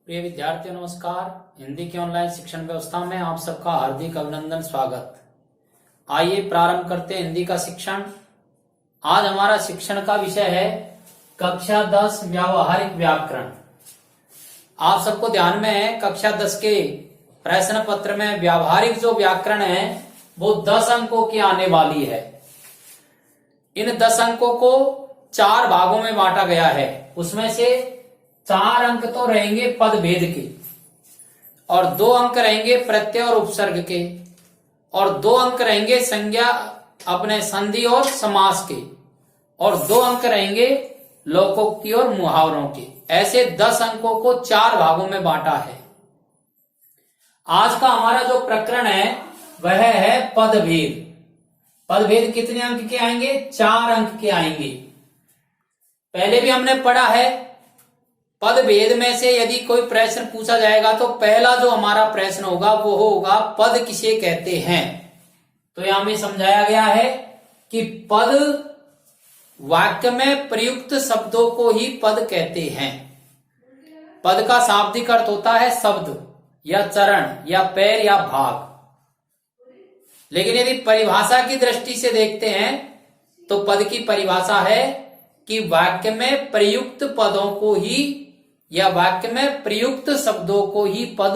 प्रिय विद्यार्थियों नमस्कार। हिंदी की ऑनलाइन शिक्षण व्यवस्था में आप सबका हार्दिक अभिनंदन स्वागत। आइए प्रारंभ करते हैं हिंदी का शिक्षण। आज हमारा शिक्षण का विषय है कक्षा 10 व्यावहारिक व्याकरण। आप सबको ध्यान में है कक्षा 10 के प्रश्न पत्र में व्यावहारिक जो व्याकरण है वो 10 अंकों की आने वाली है। इन 10 अंकों को 4 भागों में बांटा गया है। उसमें से 4 अंक तो रहेंगे पद भेद के और 2 अंक रहेंगे प्रत्यय और उपसर्ग के और 2 अंक रहेंगे संज्ञा अपने संधि और समास के और 2 अंक रहेंगे लोकोक्ति और मुहावरों के। ऐसे 10 अंकों को 4 भागों में बांटा है। आज का हमारा जो प्रकरण है वह है पदभेद। पदभेद कितने अंक के आएंगे? 4 अंक के आएंगे। पहले भी हमने पढ़ा है पद भेद में से यदि कोई प्रश्न पूछा जाएगा तो पहला जो हमारा प्रश्न होगा वो होगा पद किसे कहते हैं। तो यहां में समझाया गया है कि पद वाक्य में प्रयुक्त शब्दों को ही पद कहते हैं। पद का शाब्दिक अर्थ होता है शब्द या चरण या पैर या भाग। लेकिन यदि परिभाषा की दृष्टि से देखते हैं तो पद की परिभाषा है कि वाक्य में प्रयुक्त पदों को ही या वाक्य में प्रयुक्त शब्दों को ही पद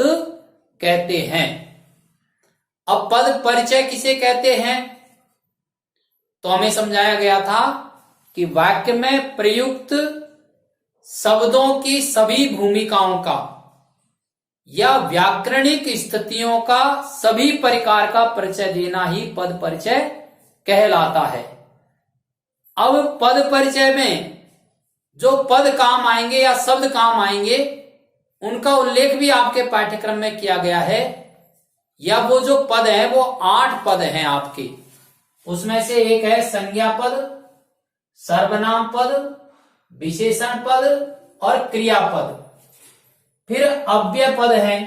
कहते हैं। अब पद परिचय किसे कहते हैं? तो हमें समझाया गया था कि वाक्य में प्रयुक्त शब्दों की सभी भूमिकाओं का या व्याकरणिक स्थितियों का सभी प्रकार का परिचय देना ही पद परिचय कहलाता है। अब पद परिचय में जो पद काम आएंगे या शब्द काम आएंगे उनका उल्लेख भी आपके पाठ्यक्रम में किया गया है। या वो जो पद है वो 8 पद हैं आपके। उसमें से एक है संज्ञा पद, सर्वनाम पद, विशेषण पद और क्रियापद। फिर अव्यय पद है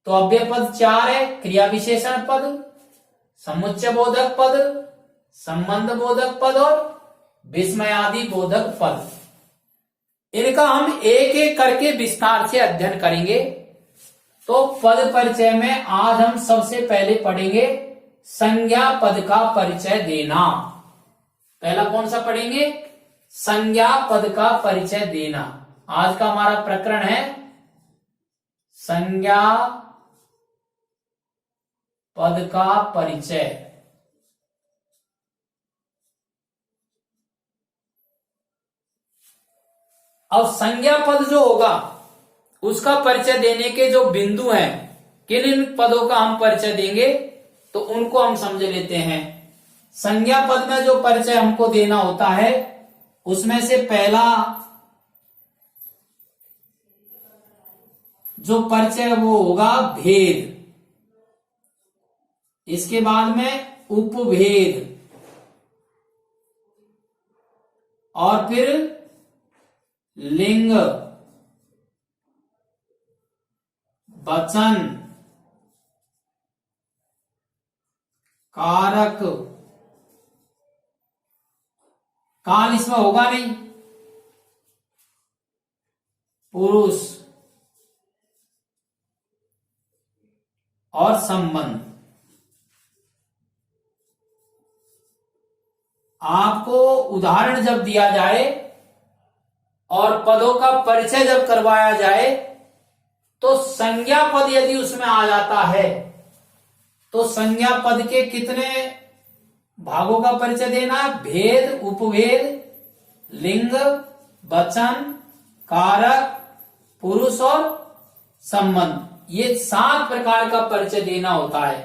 तो अव्यय पद 4 है। क्रिया विशेषण पद, समुच्चय बोधक पद, संबंध बोधक पद और विस्मयादि बोधक पद। इनका हम एक एक करके विस्तार से अध्ययन करेंगे। तो पद परिचय में आज हम सबसे पहले पढ़ेंगे संज्ञा पद का परिचय देना। पहला कौन सा पढ़ेंगे? संज्ञा पद का परिचय देना। आज का हमारा प्रकरण है संज्ञा पद का परिचय। अब संज्ञा पद जो होगा उसका परिचय देने के जो बिंदु हैं, किन इन पदों का हम परिचय देंगे तो उनको हम समझ लेते हैं। संज्ञा पद में जो परिचय हमको देना होता है उसमें से पहला जो परिचय वो होगा भेद। इसके बाद में उपभेद और फिर लिंग, वचन, कारक, काल इसमें होगा नहीं, पुरुष और संबंध। आपको उदाहरण जब दिया जाए और पदों का परिचय जब करवाया जाए तो संज्ञा पद यदि उसमें आ जाता है तो संज्ञा पद के कितने भागों का परिचय देना? भेद, उपभेद, लिंग, वचन, कारक, पुरुष और संबंध। ये 7 प्रकार का परिचय देना होता है।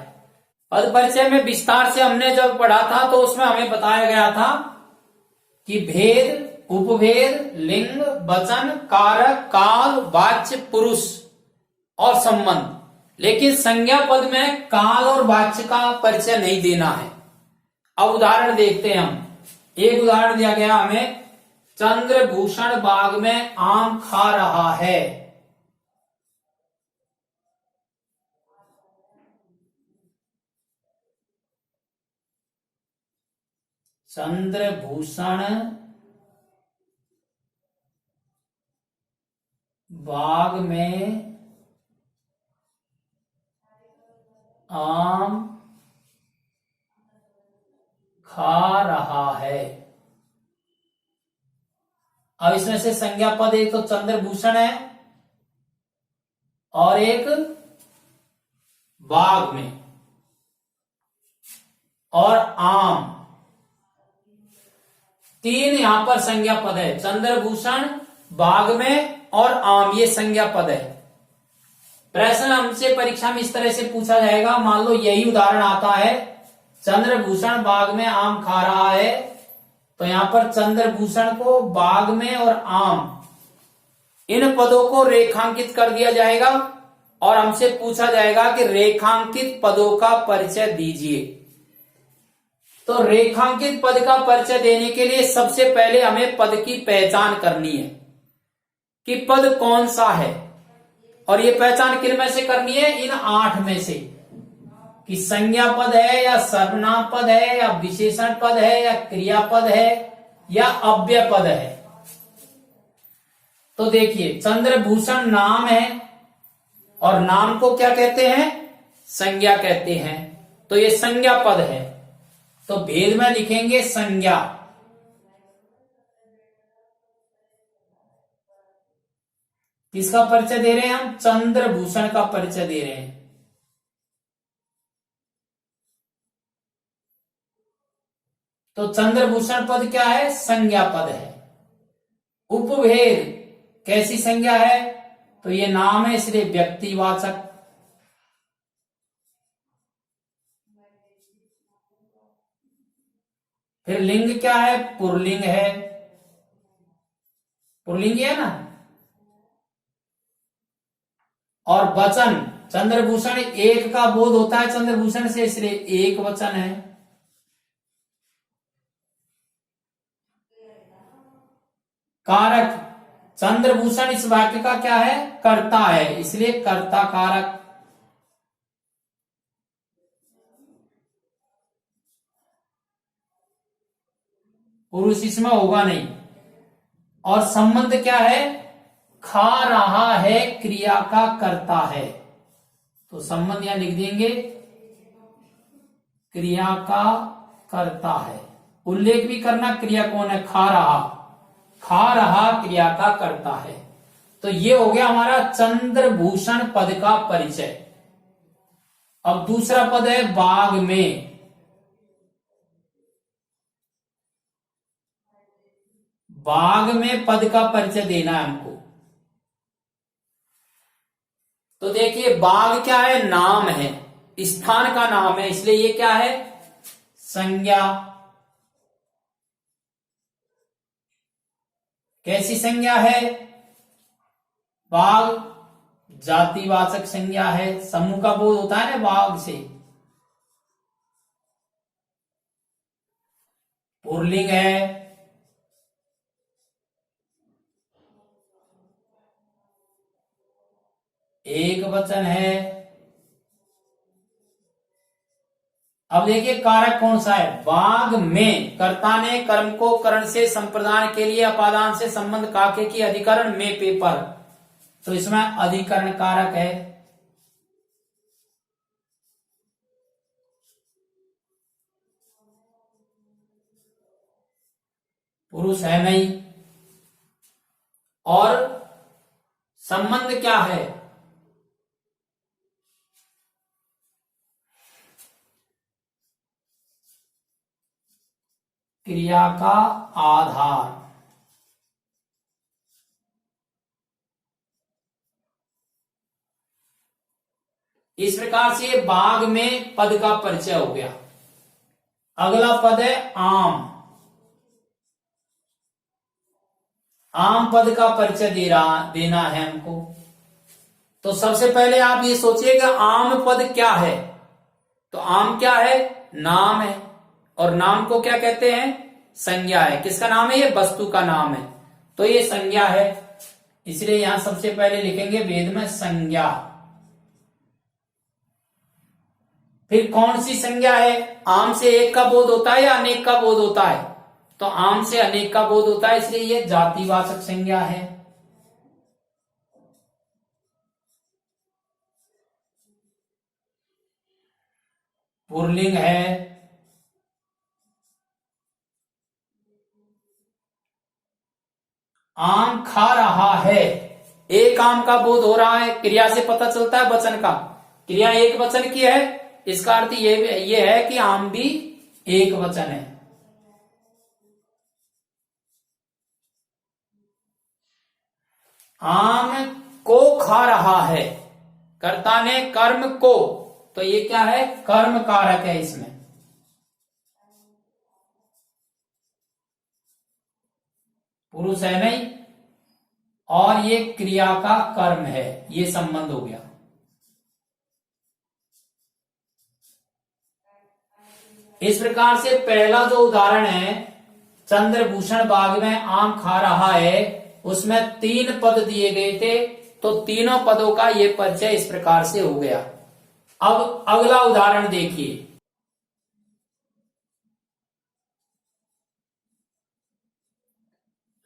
पद परिचय में विस्तार से हमने जब पढ़ा था तो उसमें हमें बताया गया था कि भेद, उपभेद, लिंग, वचन, कारक, काल, वाच्य, पुरुष और संबंध। लेकिन संज्ञा पद में काल और वाच्य का परिचय नहीं देना है। अब उदाहरण देखते हैं हम। एक उदाहरण दिया गया हमें, चंद्रभूषण बाग में आम खा रहा है। चंद्रभूषण बाग में आम खा रहा है। अब इसमें से संज्ञा पद एक तो चंद्रभूषण है और एक बाग में और आम, तीन यहां पर संज्ञा पद है। चंद्रभूषण, बाग में और आम, ये संज्ञा पद है। प्रश्न हमसे परीक्षा में इस तरह से पूछा जाएगा, मान लो यही उदाहरण आता है, चंद्रभूषण बाग में आम खा रहा है, तो यहां पर चंद्रभूषण को, बाग में और आम, इन पदों को रेखांकित कर दिया जाएगा और हमसे पूछा जाएगा कि रेखांकित पदों का परिचय दीजिए। तो रेखांकित पद का परिचय देने के लिए सबसे पहले हमें पद की पहचान करनी है कि पद कौन सा है, और ये पहचान किन में से करनी है? इन 8 में से, कि संज्ञा पद है या सर्वनाम पद है या विशेषण पद है या क्रियापद है या अव्यय पद है। तो देखिए, चंद्रभूषण नाम है और नाम को क्या कहते हैं? संज्ञा कहते हैं, तो ये संज्ञा पद है, तो भेद में लिखेंगे संज्ञा। किसका परिचय दे रहे हैं हम? चंद्रभूषण का परिचय दे रहे हैं। तो चंद्रभूषण पद क्या है? संज्ञा पद है। उपभेद कैसी संज्ञा है? तो ये नाम है, इसलिए व्यक्तिवाचक। फिर लिंग क्या है? पुल्लिंग है, पुल्लिंग है ना। और वचन, चंद्रभूषण एक का बोध होता है चंद्रभूषण से, इसलिए एक वचन है। कारक, चंद्रभूषण इस वाक्य का क्या है? कर्ता है, इसलिए कर्ता कारक। पुरुष इसमें होगा नहीं। और संबंध क्या है? खा रहा है क्रिया का कर्ता है, तो संबंध यहां लिख देंगे, क्रिया का कर्ता है। उल्लेख भी करना, क्रिया कौन है? खा रहा, खा रहा क्रिया का कर्ता है। तो ये हो गया हमारा चंद्रभूषण पद का परिचय। अब दूसरा पद है बाग में। बाग में पद का परिचय देना है हमको। तो देखिए, बाग क्या है? नाम है, स्थान का नाम है, इसलिए ये क्या है? संज्ञा। कैसी संज्ञा है? बाग जातिवाचक संज्ञा है, समूह का बोध होता है ना बाग से। पुल्लिंग है, एक वचन है। अब देखिए, कारक कौन सा है? बाग में, कर्ता ने कर्म को करण से संप्रदान के लिए अपादान से संबंध काके की अधिकरण में पेपर, तो इसमें अधिकरण कारक है। पुरुष है नहीं। और संबंध क्या है? क्रिया का आधार। इस प्रकार से बाग में पद का परिचय हो गया। अगला पद है आम। आम पद का परिचय देना है हमको। तो सबसे पहले आप ये सोचिएगा, आम पद क्या है? तो आम क्या है? नाम है, और नाम को क्या कहते हैं? संज्ञा है। किसका नाम है? ये वस्तु का नाम है, तो ये संज्ञा है, इसलिए यहां सबसे पहले लिखेंगे वेद में संज्ञा। फिर कौन सी संज्ञा है? आम से एक का बोध होता है या अनेक का बोध होता है? तो आम से अनेक का बोध होता है, इसलिए ये जातिवाचक संज्ञा है। पुल्लिंग है। आम खा रहा है, एक आम का बोध हो रहा है, क्रिया से पता चलता है वचन का, क्रिया एक वचन की है, इसका अर्थ ये है कि आम भी एक वचन है। आम को खा रहा है, कर्ता ने कर्म को, तो ये क्या है, कर्म कारक है, इसमें पुरुष है नहीं, और ये क्रिया का कर्म है, ये संबंध हो गया। इस प्रकार से पहला जो उदाहरण है, चंद्रभूषण बाग में आम खा रहा है, उसमें 3 पद दिए गए थे, तो तीनों पदों का ये परिचय इस प्रकार से हो गया। अब अगला उदाहरण देखिए।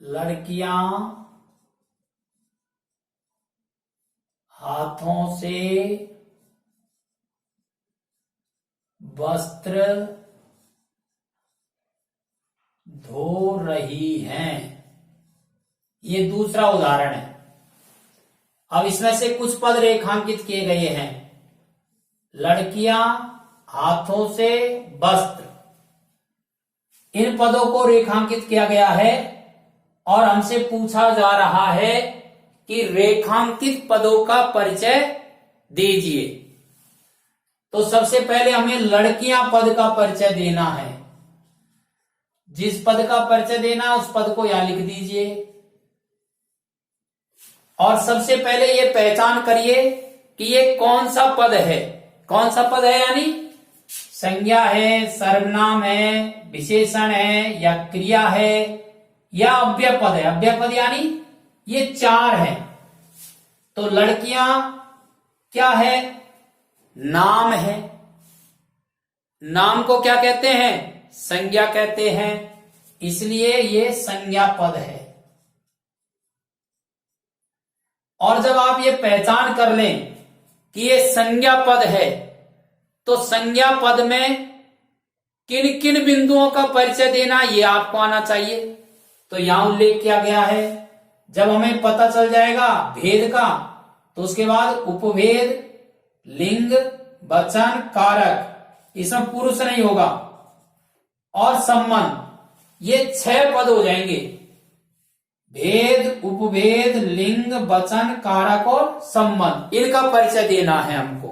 लड़कियां हाथों से वस्त्र धो रही हैं, ये दूसरा उदाहरण है। अब इसमें से कुछ पद रेखांकित किए गए हैं। लड़कियां हाथों से वस्त्र, इन पदों को रेखांकित किया गया है और हमसे पूछा जा रहा है कि रेखांकित पदों का परिचय दीजिए। तो सबसे पहले हमें लड़कियां पद का परिचय देना है। जिस पद का परिचय देना उस पद को यहां लिख दीजिए, और सबसे पहले ये पहचान करिए कि ये कौन सा पद है। कौन सा पद है, यानी संज्ञा है, सर्वनाम है, विशेषण है, या क्रिया है, या अव्यय पद है। अव्यय पद यानी ये 4 है। तो लड़कियां क्या है, नाम है। नाम को क्या कहते हैं, संज्ञा कहते हैं, इसलिए ये संज्ञा पद है। और जब आप ये पहचान कर लें कि ये संज्ञा पद है, तो संज्ञा पद में किन किन बिंदुओं का परिचय देना ये आपको आना चाहिए। तो यहां उल्लेख किया गया है। जब हमें पता चल जाएगा भेद का, तो उसके बाद उपभेद, लिंग, वचन, कारक, इसमें पुरुष नहीं होगा, और संबंध, ये 6 पद हो जाएंगे। भेद, उपभेद, लिंग, वचन, कारक और संबंध, इनका परिचय देना है हमको।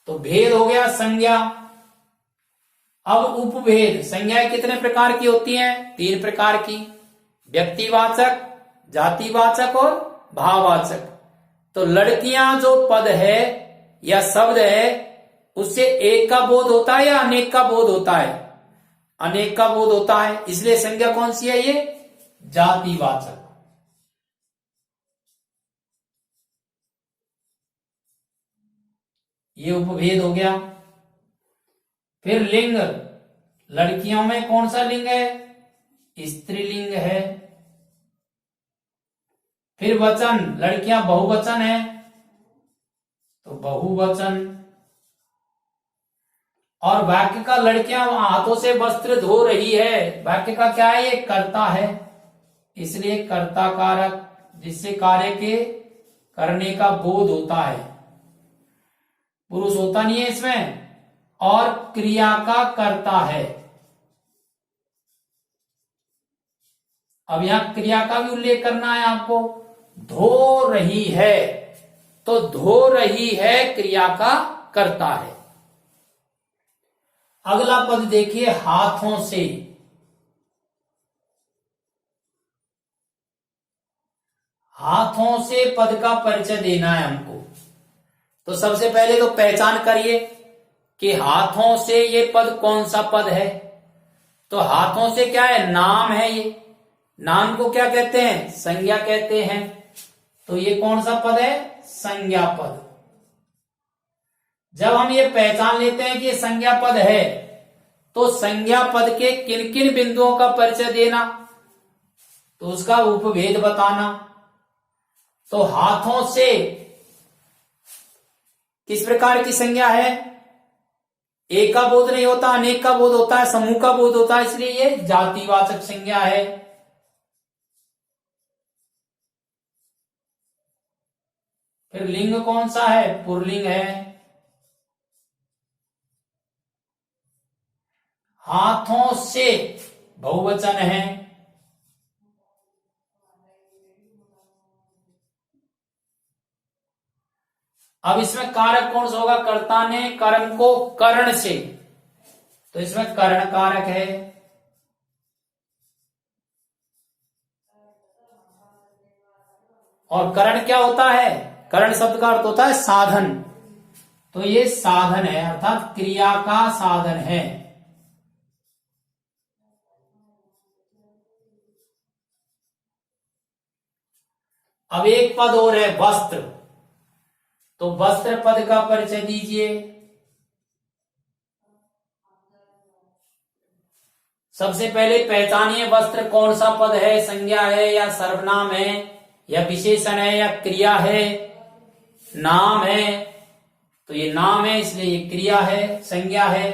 तो भेद हो गया संज्ञा। अब उपभेद, संज्ञाएं कितने प्रकार की होती हैं, 3 प्रकार की, व्यक्तिवाचक, जातिवाचक और भाववाचक। तो लड़कियां जो पद है या शब्द है, उससे एक का बोध होता है या अनेक का बोध होता है, अनेक का बोध होता है, इसलिए संज्ञा कौन सी है, ये जातिवाचक। ये उपभेद हो गया। फिर लिंग, लड़कियों में कौन सा लिंग है, स्त्रीलिंग है। फिर वचन, लड़कियां बहुवचन है, तो बहुवचन। और वाक्य का लड़कियां हाथों से वस्त्र धो रही है, वाक्य का क्या है, ये कर्ता है, इसलिए कर्ता कारक, जिससे कार्य के करने का बोध होता है, पुरुष होता नहीं है इसमें, और क्रिया का कर्ता है। अब यहां क्रिया का भी उल्लेख करना है आपको। धो रही है, तो धो रही है क्रिया का कर्ता है। अगला पद देखिए, हाथों से। हाथों से पद का परिचय देना है हमको। तो सबसे पहले तो पहचान करिए कि हाथों से ये पद कौन सा पद है। तो हाथों से क्या है, नाम है। ये नाम को क्या कहते हैं, संज्ञा कहते हैं। तो ये कौन सा पद है, संज्ञा पद। जब हम ये पहचान लेते हैं कि ये संज्ञा पद है, तो संज्ञा पद के किन किन बिंदुओं का परिचय देना, तो उसका उपभेद बताना। तो हाथों से किस प्रकार की संज्ञा है, एक का बोध नहीं होता, अनेक का बोध होता है, समूह का बोध होता है, इसलिए ये जातिवाचक संज्ञा है। फिर लिंग कौन सा है? पुल्लिंग है। हाथों से बहुवचन है। अब इसमें कारक कौन सा होगा? कर्ता ने कर्म को करण से, तो इसमें करण कारक है। और करण क्या होता है? करण शब्द का अर्थ होता है साधन, तो ये साधन है, अर्थात क्रिया का साधन है। अब एक पद और है वस्त्र, तो वस्त्र पद का परिचय दीजिए। सबसे पहले पहचानिए वस्त्र कौन सा पद है, संज्ञा है या सर्वनाम है या विशेषण है या क्रिया है? नाम है, तो ये नाम है इसलिए ये क्रिया है, संज्ञा है।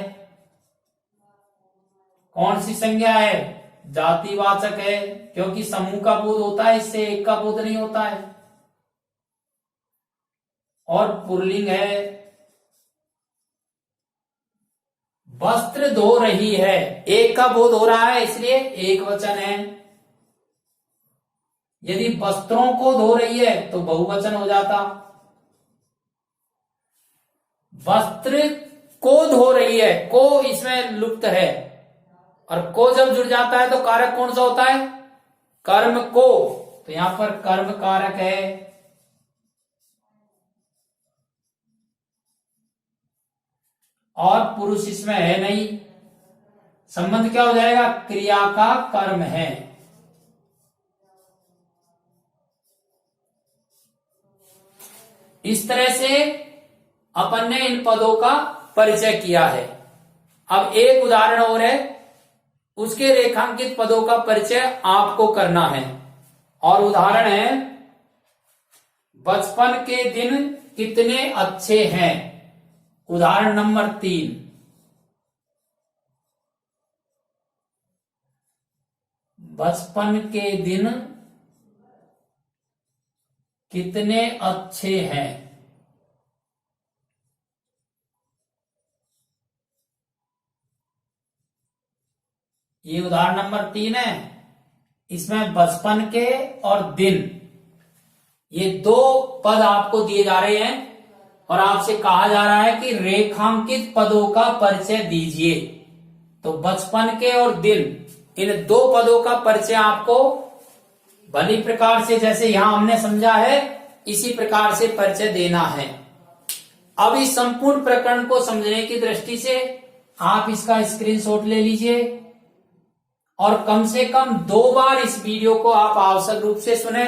कौन सी संज्ञा है? जातिवाचक है, क्योंकि समूह का बोध होता है, इससे एक का बोध नहीं होता है। और पुल्लिंग है। वस्त्र धो रही है, एक का बोध हो रहा है इसलिए एक वचन है। यदि वस्त्रों को धो रही है तो बहुवचन हो जाता। वस्त्र को धो रही है, को इसमें लुप्त है, और को जब जुड़ जाता है तो कारक कौन सा होता है? कर्म को, तो यहां पर कर्म कारक है। और पुरुष इसमें है नहीं, संबंध क्या हो जाएगा? क्रिया का कर्म है। इस तरह से अपन ने इन पदों का परिचय किया है। अब एक उदाहरण और है, उसके रेखांकित पदों का परिचय आपको करना है। और उदाहरण है, बचपन के दिन कितने अच्छे हैं। उदाहरण नंबर 3। बचपन के दिन कितने अच्छे हैं। ये उदाहरण नंबर 3 है। इसमें बचपन के और दिन, ये दो पद आपको दिए जा रहे हैं और आपसे कहा जा रहा है कि रेखांकित पदों का परिचय दीजिए। तो बचपन के और दिन, इन दो पदों का परिचय आपको भली प्रकार से, जैसे यहां हमने समझा है, इसी प्रकार से परिचय देना है। अब इस संपूर्ण प्रकरण को समझने की दृष्टि से आप इसका स्क्रीनशॉट ले लीजिए और कम से कम 2 बार इस वीडियो को आप आवश्यक रूप से सुने।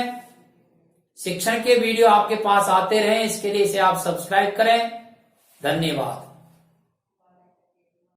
शिक्षण के वीडियो आपके पास आते रहे, इसके लिए इसे आप सब्सक्राइब करें। धन्यवाद।